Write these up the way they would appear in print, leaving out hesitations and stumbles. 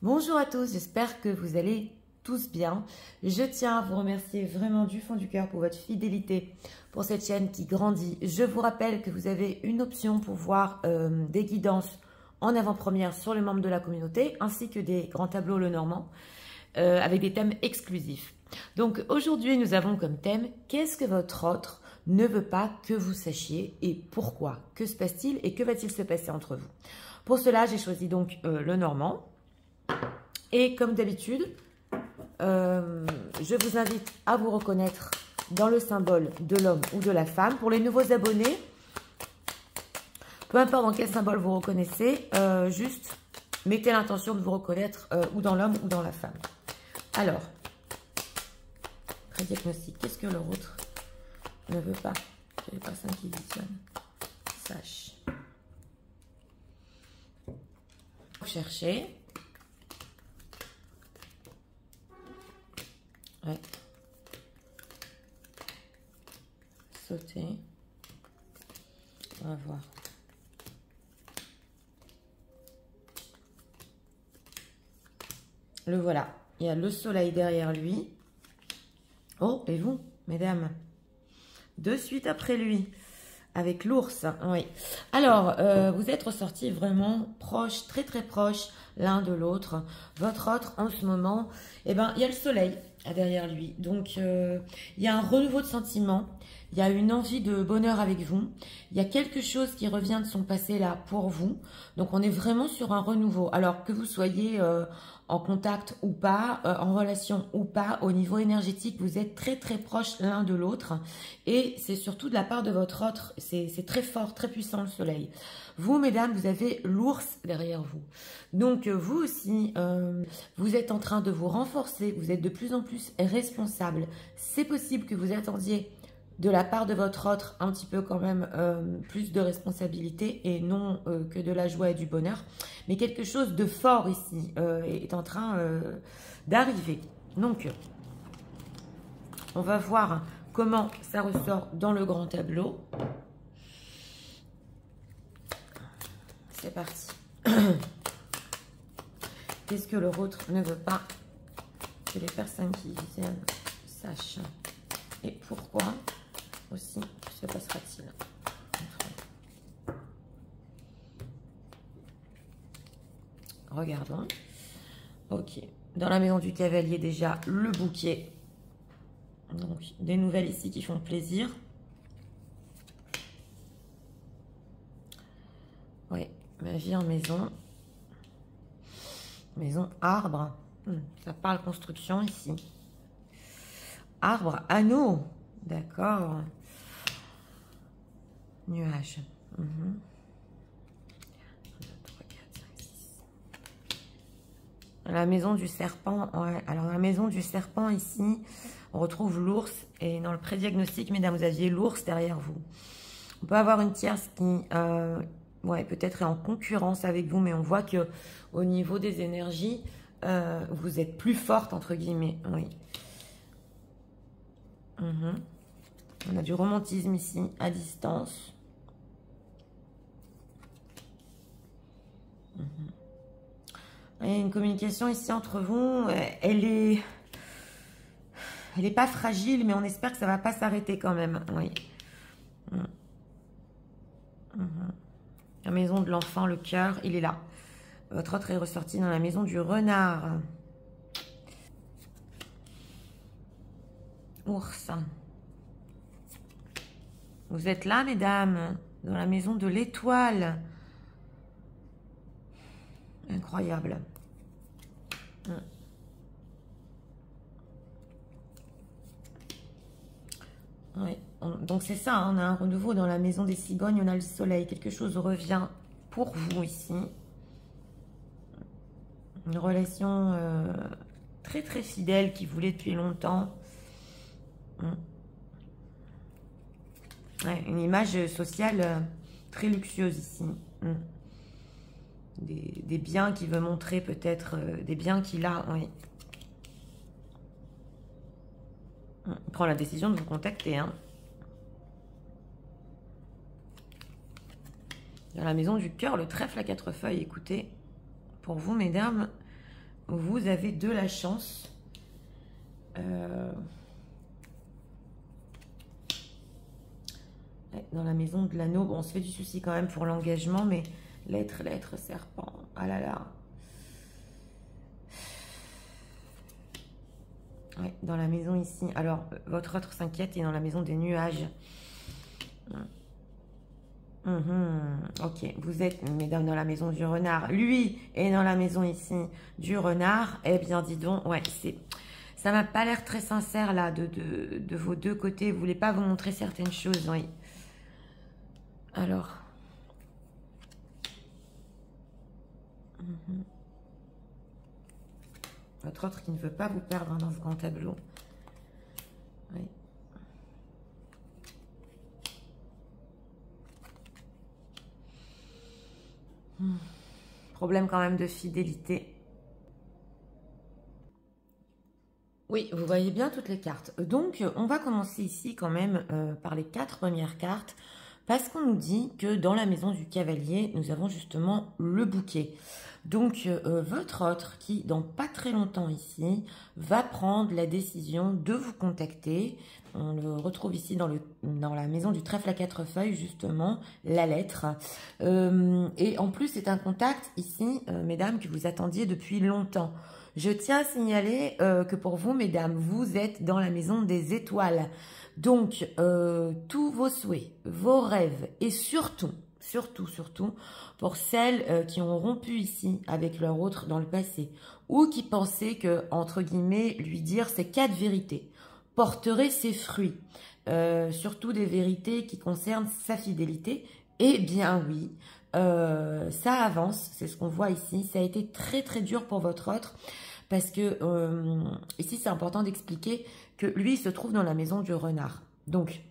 Bonjour à tous, j'espère que vous allez tous bien. Je tiens à vous remercier vraiment du fond du cœur pour votre fidélité pour cette chaîne qui grandit. Je vous rappelle que vous avez une option pour voir des guidances en avant-première sur les membres de la communauté ainsi que des grands tableaux Lenormand avec des thèmes exclusifs. Donc aujourd'hui nous avons comme thème « Qu'est-ce que votre autre ne veut pas que vous sachiez et pourquoi? Que se passe-t-il et que va-t-il se passer entre vous ?» Pour cela, j'ai choisi donc Lenormand. Et comme d'habitude, je vous invite à vous reconnaître dans le symbole de l'homme ou de la femme. Pour les nouveaux abonnés, peu importe dans quel symbole vous reconnaissez, juste mettez l'intention de vous reconnaître ou dans l'homme ou dans la femme. Alors, prédiagnostic, qu'est-ce que l'autre ne veut pas que les personnes qui visionnent sachent? Cherchez. Ouais. Sauter. On va voir. Le voilà. Il y a le soleil derrière lui. Oh, et vous, mesdames? De suite après lui. Avec l'ours, oui. Alors, vous êtes ressortis vraiment proches, très très proches l'un de l'autre. Votre autre, en ce moment, eh ben, il y a le soleil derrière lui. Donc, il y a un renouveau de sentiments. Il y a une envie de bonheur avec vous. Il y a quelque chose qui revient de son passé là pour vous. Donc, on est vraiment sur un renouveau. Alors, que vous soyez en contact ou pas, en relation ou pas, au niveau énergétique, vous êtes très très proches l'un de l'autre. Et c'est surtout de la part de votre autre. C'est très fort, très puissant le soleil. Vous, mesdames, vous avez l'ours derrière vous. Donc, vous aussi, vous êtes en train de vous renforcer. Vous êtes de plus en plus responsable. C'est possible que vous attendiez de la part de votre autre un petit peu quand même plus de responsabilité et non que de la joie et du bonheur. Mais quelque chose de fort ici est en train d'arriver. Donc, on va voir comment ça ressort dans le grand tableau. C'est parti. Qu'est-ce que l'autre ne veut pas que les personnes qui viennent sachent? Et pourquoi aussi se passera-t-il? Regardons. Ok. Dans la maison du cavalier, déjà, le bouquet. Donc, des nouvelles ici qui font plaisir. Oui, ma vie en maison. Maison arbre. Ça parle construction ici. Arbre, anneau. D'accord. Nuage. 1, 2, 3, 4, 5, 6. La maison du serpent. Ouais. Alors, dans la maison du serpent, ici, on retrouve l'ours. Et dans le prédiagnostic, mesdames, vous aviez l'ours derrière vous. On peut avoir une tierce qui, ouais, peut-être est en concurrence avec vous, mais on voit que au niveau des énergies, vous êtes plus forte, entre guillemets. Oui. On a du romantisme ici, à distance. Il y a une communication ici entre vous. Elle est pas fragile, mais on espère que ça ne va pas s'arrêter quand même. Oui. La maison de l'enfant, le cœur, il est là. Votre autre est ressorti dans la maison du renard. Ours. Vous êtes là, mesdames, dans la maison de l'étoile. Incroyable. Oui. Donc c'est ça, hein, on a un renouveau dans la maison des cigognes, on a le soleil. Quelque chose revient pour vous ici. Une relation très très fidèle qui voulait depuis longtemps. Ouais, une image sociale très luxueuse ici. Des biens qu'il veut montrer peut-être, des biens qu'il a, oui. Il prend la décision de vous contacter. Hein. Dans la maison du cœur, le trèfle à 4 feuilles, écoutez, pour vous, mesdames, vous avez de la chance. Dans la maison de l'anneau, bon, on se fait du souci quand même pour l'engagement, mais l'être serpent, ah là là. Ouais, dans la maison ici, alors votre autre s'inquiète, il est dans la maison des nuages. Ok, vous êtes, mesdames, dans la maison du renard. Lui est dans la maison ici du renard. Eh bien, dis donc, ouais, ça m'a pas l'air très sincère là de vos deux côtés. Vous voulez pas vous montrer certaines choses, oui. Alors. Votre autre qui ne veut pas vous perdre dans ce grand tableau. Oui. Problème quand même de fidélité. Oui, vous voyez bien toutes les cartes. Donc, on va commencer ici quand même par les 4 premières cartes. Parce qu'on nous dit que dans la maison du cavalier, nous avons justement le bouquet. Donc, votre autre qui, dans pas très longtemps ici, va prendre la décision de vous contacter. On le retrouve ici dans la maison du trèfle à 4 feuilles, justement, la lettre. Et en plus, c'est un contact ici, mesdames, que vous attendiez depuis longtemps. Je tiens à signaler que pour vous, mesdames, vous êtes dans la maison des étoiles. Donc, tous vos souhaits, vos rêves et surtout, pour celles qui ont rompu ici avec leur autre dans le passé ou qui pensaient que, entre guillemets, lui dire ces 4 vérités porteraient ses fruits, surtout des vérités qui concernent sa fidélité. Eh bien oui, ça avance, c'est ce qu'on voit ici. Ça a été très très dur pour votre autre parce que ici c'est important d'expliquer que lui il se trouve dans la maison du renard. Donc,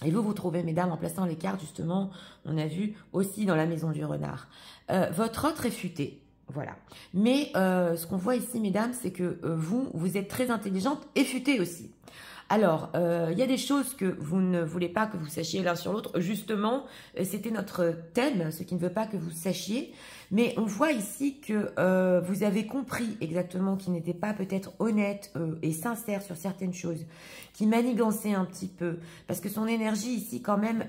et vous trouvez, mesdames, en plaçant les cartes, justement, on a vu aussi dans la maison du renard. Votre autre est futé, voilà. Mais ce qu'on voit ici, mesdames, c'est que vous êtes très intelligente et futée aussi. Alors, il y a des choses que vous ne voulez pas que vous sachiez l'un sur l'autre. Justement, c'était notre thème, ce qui ne veut pas que vous sachiez. Mais on voit ici que vous avez compris exactement qu'il n'était pas peut-être honnête et sincère sur certaines choses, qui manigançait un petit peu. Parce que son énergie ici, quand même,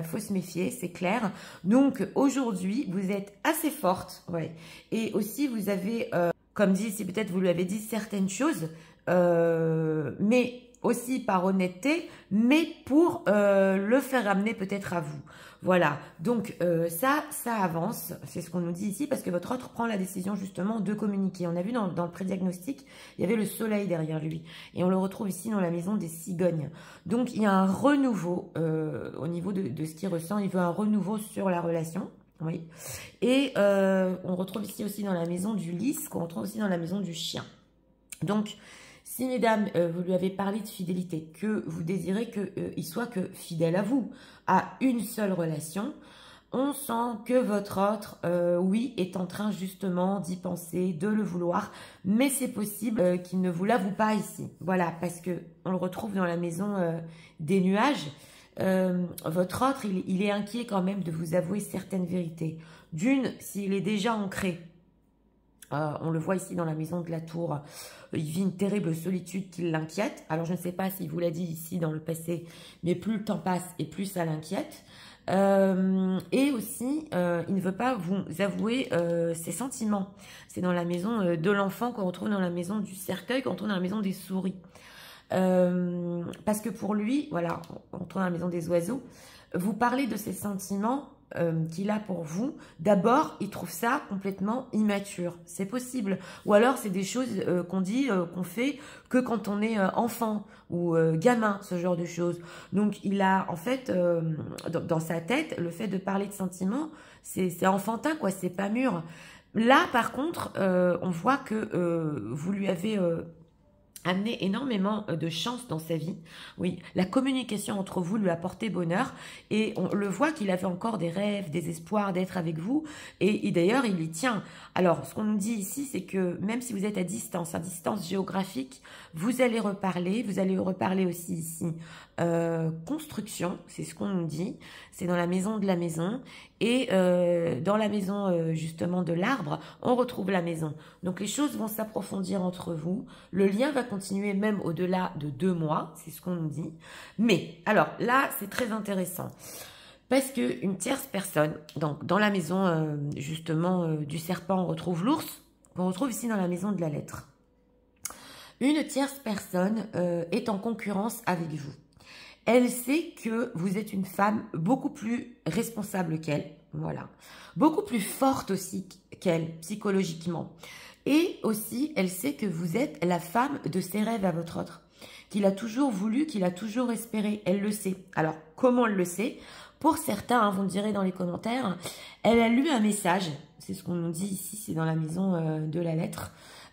faut se méfier, c'est clair. Donc, aujourd'hui, vous êtes assez forte. Ouais. Et aussi, vous avez, comme dit ici, peut-être vous lui avez dit certaines choses, mais aussi par honnêteté, mais pour le faire amener peut-être à vous. Voilà, donc ça avance, c'est ce qu'on nous dit ici, parce que votre autre prend la décision justement de communiquer. On a vu dans le prédiagnostic, il y avait le soleil derrière lui, et on le retrouve ici dans la maison des cigognes. Donc il y a un renouveau au niveau de ce qu'il ressent, il veut un renouveau sur la relation. Oui, et on retrouve ici aussi dans la maison du lys, qu'on retrouve aussi dans la maison du chien. Donc, si, mesdames, vous lui avez parlé de fidélité, que vous désirez qu'il soit que fidèle à vous, à une seule relation, on sent que votre autre, oui, est en train justement d'y penser, de le vouloir, mais c'est possible qu'il ne vous l'avoue pas ici. Voilà, parce que on le retrouve dans la maison des nuages. Votre autre, il est inquiet quand même de vous avouer certaines vérités. D'une, s'il est déjà ancré. On le voit ici dans la maison de la tour, il vit une terrible solitude qui l'inquiète. Alors je ne sais pas s'il vous l'a dit ici dans le passé, mais plus le temps passe et plus ça l'inquiète. Et aussi, il ne veut pas vous avouer ses sentiments. C'est dans la maison de l'enfant qu'on retrouve dans la maison du cercueil, qu'on retrouve dans la maison des souris. Parce que pour lui, voilà, on retrouve dans la maison des oiseaux, vous parlez de ses sentiments qu'il a pour vous. D'abord, il trouve ça complètement immature. C'est possible. Ou alors, c'est des choses qu'on dit, qu'on fait que quand on est enfant ou gamin, ce genre de choses. Donc, il a, en fait, dans sa tête, le fait de parler de sentiments, c'est enfantin, quoi. C'est pas mûr. Là, par contre, on voit que vous lui avez amené énormément de chance dans sa vie. Oui, la communication entre vous lui a porté bonheur et on le voit qu'il avait encore des rêves, des espoirs d'être avec vous et d'ailleurs il y tient. Alors ce qu'on nous dit ici c'est que même si vous êtes à distance géographique, vous allez reparler aussi ici construction, c'est ce qu'on nous dit, c'est dans la maison de la maison et dans la maison justement de l'arbre, on retrouve la maison. Donc les choses vont s'approfondir entre vous, le lien va continuer même au-delà de 2 mois, c'est ce qu'on nous dit. Mais alors là, c'est très intéressant parce que une tierce personne, donc dans la maison justement du serpent, on retrouve l'ours, on retrouve ici dans la maison de la lettre. Une tierce personne est en concurrence avec vous. Elle sait que vous êtes une femme beaucoup plus responsable qu'elle, voilà, beaucoup plus forte aussi qu'elle psychologiquement. Et aussi, elle sait que vous êtes la femme de ses rêves à votre autre, qu'il a toujours voulu, qu'il a toujours espéré. Elle le sait. Alors, comment elle le sait? Pour certains, hein, vous me direz dans les commentaires, elle a lu un message, c'est ce qu'on nous dit ici, c'est dans la maison de la lettre,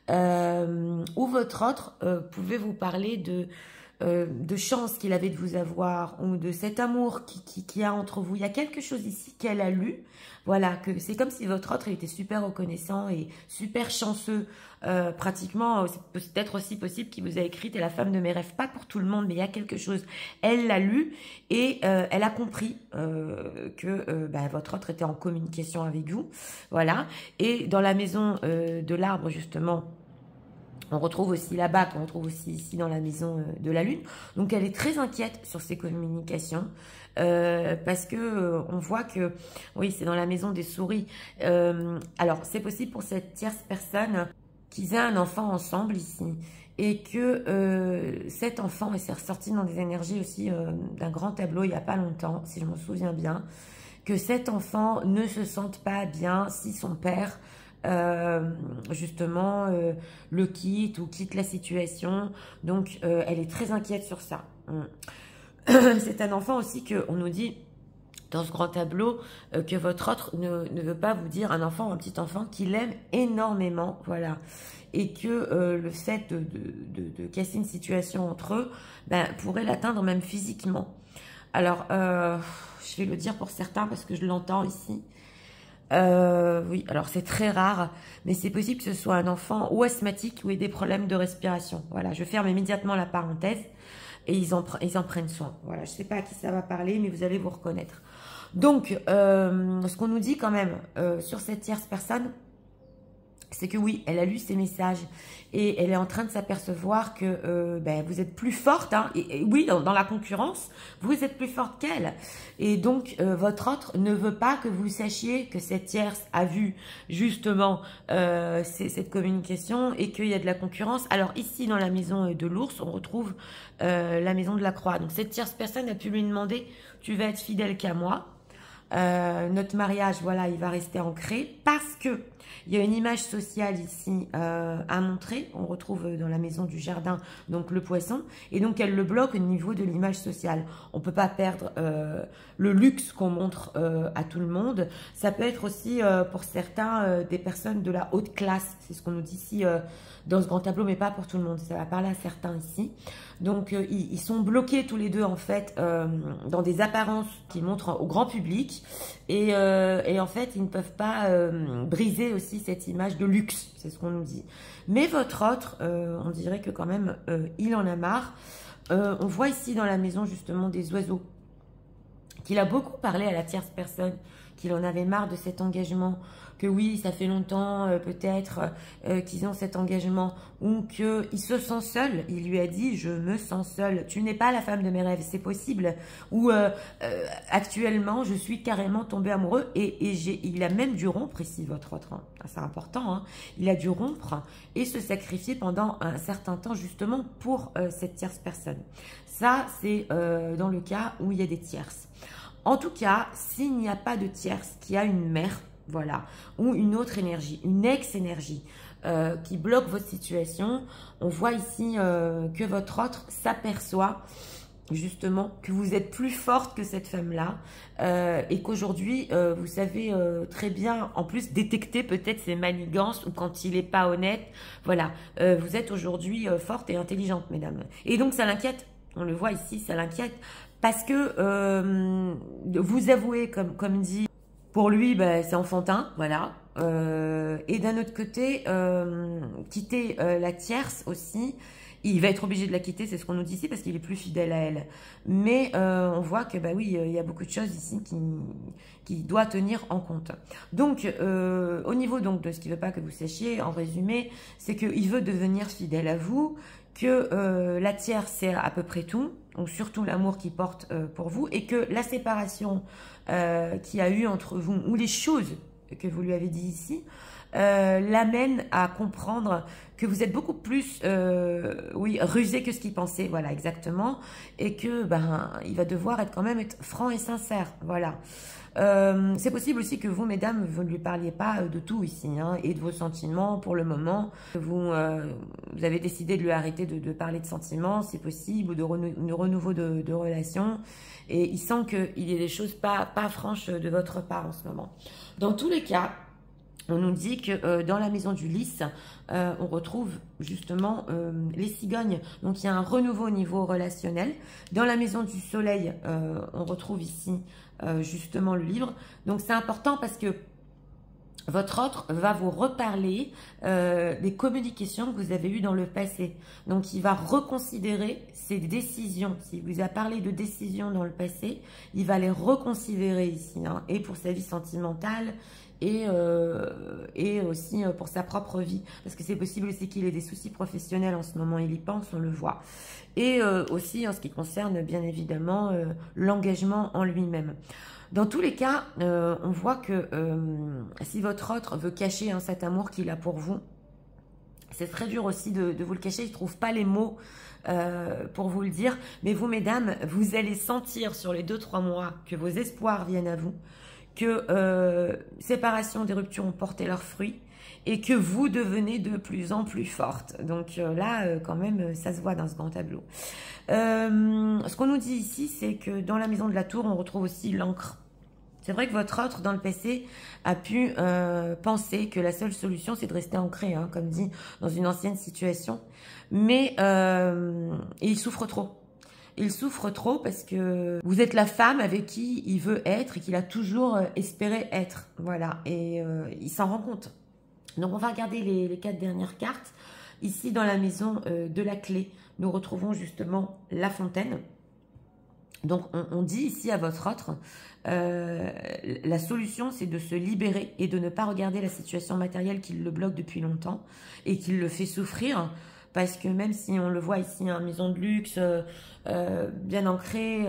où votre autre pouvait vous parler de chance qu'il avait de vous avoir ou de cet amour qu'il y a entre vous. Il y a quelque chose ici qu'elle a lu. Voilà, que c'est comme si votre autre était super reconnaissant et super chanceux. Pratiquement, c'est peut-être aussi possible qu'il vous a écrit « T'es la femme de mes rêves ». Pas pour tout le monde, mais il y a quelque chose. Elle l'a lu et elle a compris que votre autre était en communication avec vous. Voilà. Et dans la maison de l'arbre, justement, on retrouve aussi là-bas, qu'on retrouve aussi ici dans la maison de la Lune. Donc, elle est très inquiète sur ses communications parce que on voit que, oui, c'est dans la maison des souris. Alors, c'est possible pour cette tierce personne qu'ils aient un enfant ensemble ici et que cet enfant, et c'est ressorti dans des énergies aussi d'un grand tableau il n'y a pas longtemps, si je me souviens bien, que cet enfant ne se sente pas bien si son père justement le quitte ou quitte la situation. Donc elle est très inquiète sur ça. C'est un enfant aussi que on nous dit dans ce grand tableau que votre autre ne veut pas vous dire, un enfant ou un petit enfant qu'il aime énormément, voilà, et que le fait de casser une situation entre eux pourrait l'atteindre même physiquement. Alors je vais le dire pour certains parce que je l'entends ici. Oui, alors c'est très rare, mais c'est possible que ce soit un enfant ou asthmatique ou ait des problèmes de respiration. Voilà, je ferme immédiatement la parenthèse et ils en prennent soin. Voilà, je ne sais pas à qui ça va parler, mais vous allez vous reconnaître. Donc, ce qu'on nous dit quand même sur cette tierce personne, c'est que oui, elle a lu ces messages et elle est en train de s'apercevoir que vous êtes plus forte. Hein, et oui, dans la concurrence, vous êtes plus forte qu'elle. Et donc, votre autre ne veut pas que vous sachiez que cette tierce a vu justement cette communication et qu'il y a de la concurrence. Alors ici, dans la maison de l'ours, on retrouve la maison de la croix. Donc, cette tierce personne a pu lui demander « Tu vas être fidèle qu'à moi ». Notre mariage, voilà, il va rester ancré parce que il y a une image sociale ici à montrer. On retrouve dans la maison du jardin donc le poisson et donc elle le bloque au niveau de l'image sociale. On peut pas perdre le luxe qu'on montre à tout le monde. Ça peut être aussi pour certains des personnes de la haute classe. C'est ce qu'on nous dit ici dans ce grand tableau, mais pas pour tout le monde. Ça va parler à certains ici. Donc ils sont bloqués tous les deux en fait dans des apparences qui montrent au grand public et en fait ils ne peuvent pas briser aussi cette image de luxe, c'est ce qu'on nous dit. Mais votre autre, on dirait que quand même il en a marre. On voit ici dans la maison justement des oiseaux qu'il a beaucoup parlé à la tierce personne, qu'il en avait marre de cet engagement, que oui, ça fait longtemps peut-être qu'ils ont cet engagement, ou qu'il se sent seul. Il lui a dit, je me sens seul, tu n'es pas la femme de mes rêves, c'est possible. Ou actuellement, je suis carrément tombée amoureux, et il a même dû rompre ici, votre autre. Hein. C'est important, hein. Il a dû rompre et se sacrifier pendant un certain temps, justement, pour cette tierce personne. Ça, c'est dans le cas où il y a des tierces. En tout cas, s'il n'y a pas de tierce qui a une mère, voilà, ou une autre énergie, une ex-énergie qui bloque votre situation, on voit ici que votre autre s'aperçoit justement, que vous êtes plus forte que cette femme-là et qu'aujourd'hui, vous savez très bien, en plus, détecter peut-être ses manigances ou quand il n'est pas honnête. Voilà, vous êtes aujourd'hui forte et intelligente, mesdames. Et donc, ça l'inquiète. On le voit ici, ça l'inquiète. Parce que vous avouez, comme dit, pour lui, bah, c'est enfantin, voilà. Et d'un autre côté, quitter la tierce aussi, il va être obligé de la quitter, c'est ce qu'on nous dit ici, parce qu'il est plus fidèle à elle. Mais on voit que, bah oui, il y a beaucoup de choses ici qui doit tenir en compte. Donc, au niveau donc, de ce qu'il ne veut pas que vous sachiez, en résumé, c'est qu'il veut devenir fidèle à vous, que la tierce, c'est à peu près tout, ou surtout l'amour qu'il porte pour vous, et que la séparation qu'il y a eu entre vous, ou les choses que vous lui avez dit ici, l'amène à comprendre que vous êtes beaucoup plus oui, rusé que ce qu'il pensait, voilà, exactement, et que il va devoir être quand même être franc et sincère, voilà. C'est possible aussi que vous, mesdames, vous ne lui parliez pas de tout ici, hein, et de vos sentiments pour le moment. Vous avez décidé de lui arrêter de parler de sentiments, c'est possible, ou de renouveau de relations. Et il sent qu'il y a des choses pas franches de votre part en ce moment. Dans tous les cas, on nous dit que dans la maison du lys, on retrouve justement les cigognes. Donc, il y a un renouveau au niveau relationnel. Dans la maison du soleil, on retrouve ici justement le livre. Donc, c'est important parce que votre autre va vous reparler des communications que vous avez eues dans le passé. Donc, il va reconsidérer ses décisions. S'il vous a parlé de décisions dans le passé, il va les reconsidérer ici, hein, et pour sa vie sentimentale, et aussi pour sa propre vie. Parce que c'est possible aussi qu'il ait des soucis professionnels en ce moment, il y pense, on le voit. Et aussi en ce qui concerne bien évidemment l'engagement en lui-même. Dans tous les cas, on voit que si votre autre veut cacher cet amour qu'il a pour vous, c'est très dur aussi de vous le cacher, il ne trouve pas les mots pour vous le dire. Mais vous, mesdames, vous allez sentir sur les 2-3 mois que vos espoirs viennent à vous, que séparation, des ruptures ont porté leurs fruits et que vous devenez de plus en plus forte. Donc là, quand même, ça se voit dans ce grand tableau. Ce qu'on nous dit ici, c'est que dans la maison de la tour, on retrouve aussi l'encre. C'est vrai que votre autre, dans le passé, a pu penser que la seule solution, c'est de rester ancré, hein, comme dit, dans une ancienne situation. Mais il souffre trop. Il souffre trop parce que vous êtes la femme avec qui il veut être et qu'il a toujours espéré être. Voilà, et il s'en rend compte. Donc, on va regarder les 4 dernières cartes. Ici, dans la maison de la clé, nous retrouvons justement la fontaine. Donc, on dit ici à votre autre, la solution, c'est de se libérer et de ne pas regarder la situation matérielle qui le bloque depuis longtemps et qui le fait souffrir. Parce que même si on le voit ici, une maison de luxe, bien ancrée,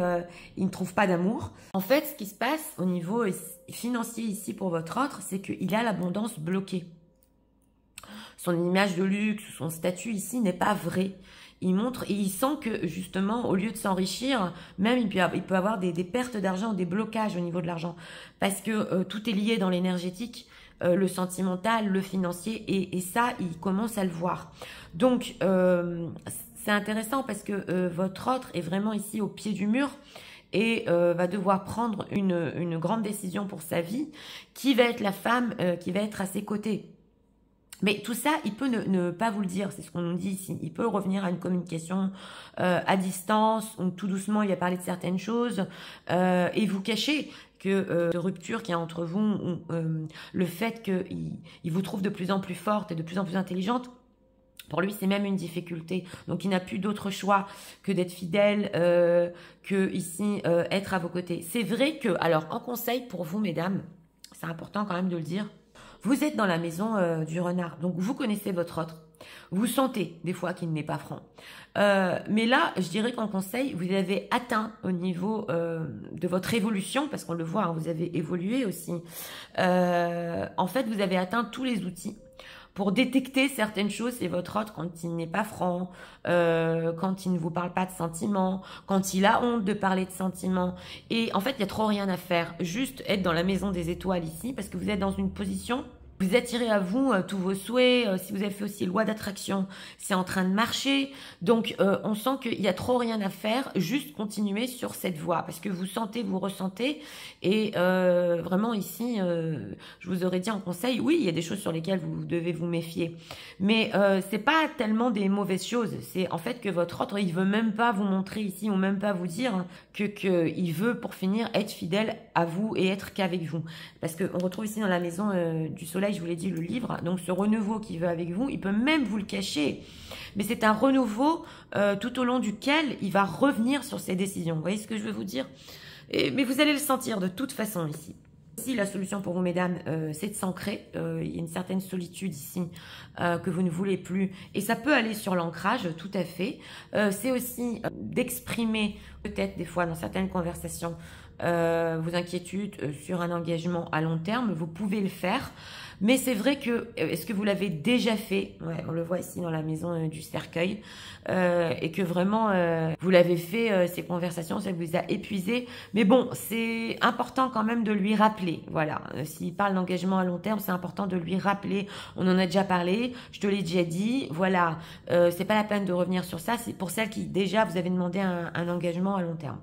il ne trouve pas d'amour. En fait, ce qui se passe au niveau financier ici pour votre autre, c'est qu'il a l'abondance bloquée. Son image de luxe, son statut ici n'est pas vrai. Il montre et il sent que justement, au lieu de s'enrichir, même il peut avoir des pertes d'argent, des blocages au niveau de l'argent. Parce que tout est lié dans l'énergétique. Le sentimental, le financier, et ça, il commence à le voir. Donc, c'est intéressant parce que votre autre est vraiment ici au pied du mur et va devoir prendre une grande décision pour sa vie, qui va être la femme qui va être à ses côtés. Mais tout ça, il peut ne pas vous le dire, c'est ce qu'on nous dit ici. Il peut revenir à une communication à distance, ou tout doucement, il va parler de certaines choses, et vous cacher que de rupture qu'il y a entre vous, ou le fait qu'il vous trouve de plus en plus forte et de plus en plus intelligente, pour lui, c'est même une difficulté. Donc, il n'a plus d'autre choix que d'être fidèle, que ici, être à vos côtés. C'est vrai que, alors, en conseil pour vous, mesdames, c'est important quand même de le dire, vous êtes dans la maison du renard, donc vous connaissez votre autre. Vous sentez des fois qu'il n'est pas franc. Mais là, je dirais qu'en conseil, vous avez atteint au niveau de votre évolution, parce qu'on le voit, hein, vous avez évolué aussi. En fait, vous avez atteint tous les outils pour détecter certaines choses chez votre autre quand il n'est pas franc, quand il ne vous parle pas de sentiments, quand il a honte de parler de sentiments. Et en fait, il n'y a trop rien à faire. Juste être dans la maison des étoiles ici, parce que vous êtes dans une position, Vous attirez à vous tous vos souhaits. Si vous avez fait aussi loi d'attraction, c'est en train de marcher. Donc, on sent qu'il n'y a trop rien à faire. Juste continuer sur cette voie parce que vous sentez, vous ressentez. Et vraiment ici, je vous aurais dit en conseil, oui, il y a des choses sur lesquelles vous devez vous méfier. Mais c'est pas tellement des mauvaises choses. C'est en fait que votre autre, il veut même pas vous montrer ici ou même pas vous dire que il veut pour finir être fidèle à vous et être qu'avec vous. Parce qu'on retrouve ici dans la maison du soleil, je vous l'ai dit, le livre. Donc ce renouveau qu'il veut avec vous, il peut même vous le cacher. Mais c'est un renouveau tout au long duquel il va revenir sur ses décisions. Vous voyez ce que je veux vous dire? Mais vous allez le sentir de toute façon ici. Ici, la solution pour vous, mesdames, c'est de s'ancrer. Il y a une certaine solitude ici que vous ne voulez plus. Et ça peut aller sur l'ancrage, tout à fait. C'est aussi d'exprimer, peut-être des fois dans certaines conversations, vos inquiétudes sur un engagement à long terme. Vous pouvez le faire. Mais c'est vrai que, est-ce que vous l'avez déjà fait? Ouais, on le voit ici dans la maison du cercueil. Et que vraiment, vous l'avez fait, ces conversations, ça vous a épuisé. Mais bon, c'est important quand même de lui rappeler. Voilà, s'il parle d'engagement à long terme, c'est important de lui rappeler. On en a déjà parlé, je te l'ai déjà dit. Voilà, c'est pas la peine de revenir sur ça. C'est pour celles qui, déjà, vous avez demandé un engagement à long terme.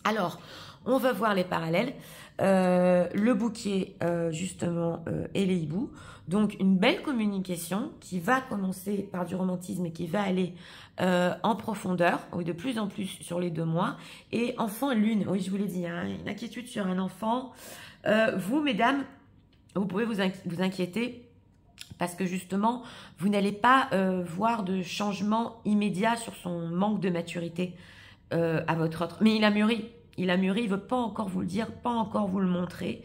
Alors, on va voir les parallèles. Le bouquet, justement, et les hiboux. Donc, une belle communication qui va commencer par du romantisme et qui va aller en profondeur, oui, de plus en plus sur les 2 mois. Et enfant, lune, oui, je vous l'ai dit, hein, une inquiétude sur un enfant. Vous, mesdames, vous pouvez vous inquiéter parce que justement, vous n'allez pas voir de changement immédiat sur son manque de maturité à votre autre. Mais il a mûri. Il a mûri, il ne veut pas encore vous le dire, pas encore vous le montrer.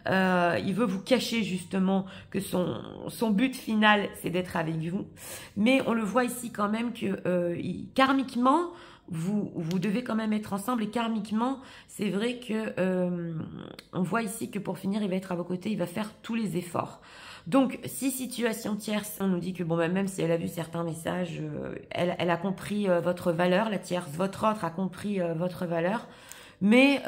Il veut vous cacher justement que son but final, c'est d'être avec vous. Mais on le voit ici quand même que karmiquement, vous devez quand même être ensemble. Et karmiquement, c'est vrai que on voit ici que pour finir, il va être à vos côtés, il va faire tous les efforts. Donc, si situation tierce, on nous dit que bon, bah, même si elle a vu certains messages, elle a compris votre valeur, la tierce, votre autre a compris votre valeur. Mais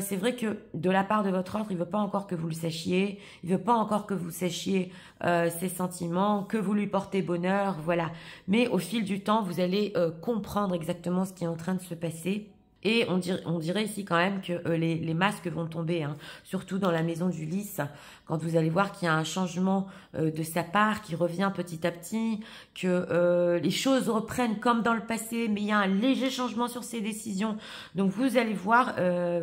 c'est vrai que de la part de votre autre, il veut pas encore que vous le sachiez, il veut pas encore que vous sachiez ses sentiments, que vous lui portez bonheur, voilà. Mais au fil du temps, vous allez comprendre exactement ce qui est en train de se passer. Et on dirait ici quand même que les masques vont tomber, hein, surtout dans la maison du lys, quand vous allez voir qu'il y a un changement de sa part, qui revient petit à petit, que les choses reprennent comme dans le passé, mais il y a un léger changement sur ses décisions. Donc vous allez voir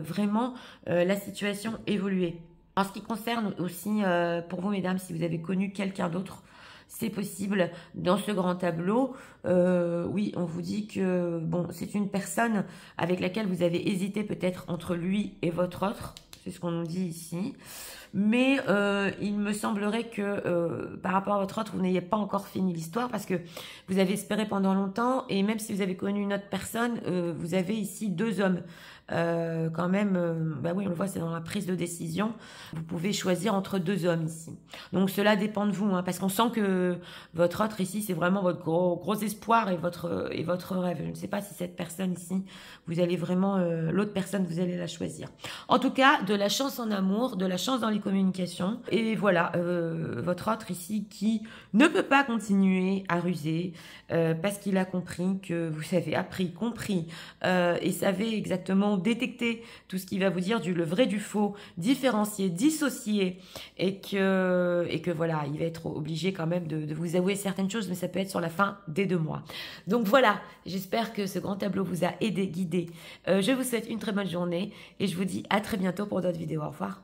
vraiment la situation évoluer. En ce qui concerne aussi, pour vous mesdames, si vous avez connu quelqu'un d'autre, c'est possible dans ce grand tableau. Oui, on vous dit que bon, c'est une personne avec laquelle vous avez hésité peut-être entre lui et votre autre. C'est ce qu'on nous dit ici. Mais il me semblerait que par rapport à votre autre, vous n'ayez pas encore fini l'histoire parce que vous avez espéré pendant longtemps. Et même si vous avez connu une autre personne, vous avez ici 2 hommes. Quand même, bah oui, on le voit, c'est dans la prise de décision. Vous pouvez choisir entre 2 hommes ici. Donc cela dépend de vous, hein, parce qu'on sent que votre autre ici, c'est vraiment votre gros espoir et votre rêve. Je ne sais pas si cette personne ici, vous allez vraiment, l'autre personne, vous allez la choisir. En tout cas, de la chance en amour, de la chance dans les communications. Et voilà, votre autre ici qui ne peut pas continuer à ruser parce qu'il a compris que vous avez compris et savez exactement détecter tout ce qui va vous dire le vrai du faux, différencier, dissocier et que voilà, il va être obligé quand même de vous avouer certaines choses, mais ça peut être sur la fin des 2 mois. Donc voilà, j'espère que ce grand tableau vous a aidé, guidé. Je vous souhaite une très bonne journée et je vous dis à très bientôt pour d'autres vidéos. Au revoir.